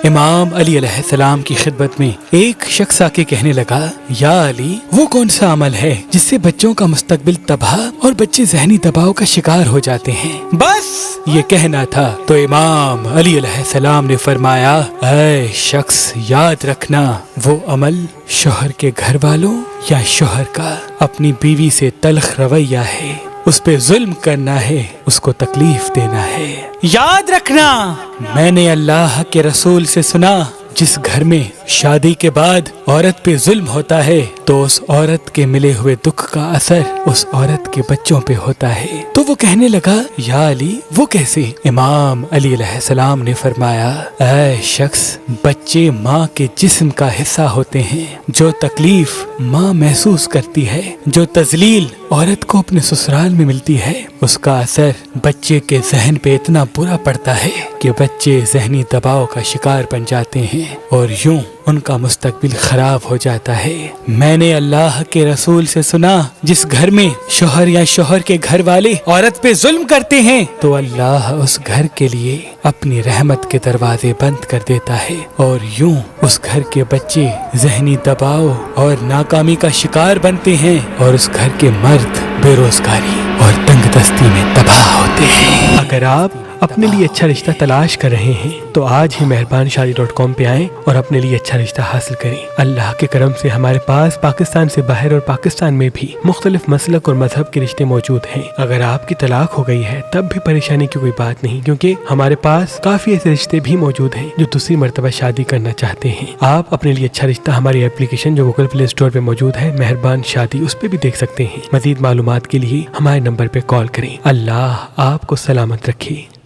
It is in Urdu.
امام علی علیہ السلام کی خدمت میں ایک شخص آ کے کہنے لگا، یا علی، وہ کون سا عمل ہے جس سے بچوں کا مستقبل تباہ اور بچے ذہنی دباؤ کا شکار ہو جاتے ہیں؟ بس یہ کہنا تھا تو امام علی علیہ السلام نے فرمایا، اے شخص، یاد رکھنا وہ عمل شوہر کے گھر والوں یا شوہر کا اپنی بیوی سے تلخ رویہ ہے، اس پہ ظلم کرنا ہے، اس کو تکلیف دینا ہے۔ یاد رکھنا، میں نے اللہ کے رسول سے سنا، جس گھر میں شادی کے بعد عورت پہ ظلم ہوتا ہے تو اس عورت کے ملے ہوئے دکھ کا اثر اس عورت کے بچوں پہ ہوتا ہے۔ تو وہ کہنے لگا، یا علی، وہ کیسے؟ امام علی علیہ السلام نے فرمایا، اے شخص، بچے ماں کے جسم کا حصہ ہوتے ہیں۔ جو تکلیف ماں محسوس کرتی ہے، جو تذلیل عورت کو اپنے سسرال میں ملتی ہے، اس کا اثر بچے کے ذہن پہ اتنا برا پڑتا ہے کہ بچے ذہنی دباؤ کا شکار بن جاتے ہیں اور یوں ان کا مستقبل خراب ہو جاتا ہے۔ میں نے اللہ کے رسول سے سنا، جس گھر میں شوہر یا شوہر کے گھر والے عورت پہ ظلم کرتے ہیں تو اللہ اس گھر کے لیے اپنی رحمت کے دروازے بند کر دیتا ہے اور یوں اس گھر کے بچے ذہنی دباؤ اور ناکامی کا شکار بنتے ہیں اور اس گھر کے مرد بے روزگاری اور تنگ دستی میں تباہ ہوتے ہیں۔ اگر آپ اپنے لیے اچھا رشتہ تلاش کر رہے ہیں تو آج ہی مہربانشادی.com پہ آئیں اور اپنے لیے اچھا رشتہ حاصل کریں۔ اللہ کے کرم سے ہمارے پاس پاکستان سے باہر اور پاکستان میں بھی مختلف مسلک اور مذہب کے رشتے موجود ہیں۔ اگر آپ کی طلاق ہو گئی ہے تب بھی پریشانی کی کوئی بات نہیں، کیونکہ ہمارے پاس کافی ایسے رشتے بھی موجود ہیں جو دوسری مرتبہ شادی کرنا چاہتے ہیں۔ آپ اپنے لیے اچھا رشتہ ہماری اپلیکیشن جو گوگل پلے اسٹور پہ موجود ہے، مہربان شادی، اس پہ بھی دیکھ سکتے ہیں۔ مزید معلومات کے لیے ہمارے نمبر پہ کال کریں۔ اللہ آپ کو سلامت رکھے۔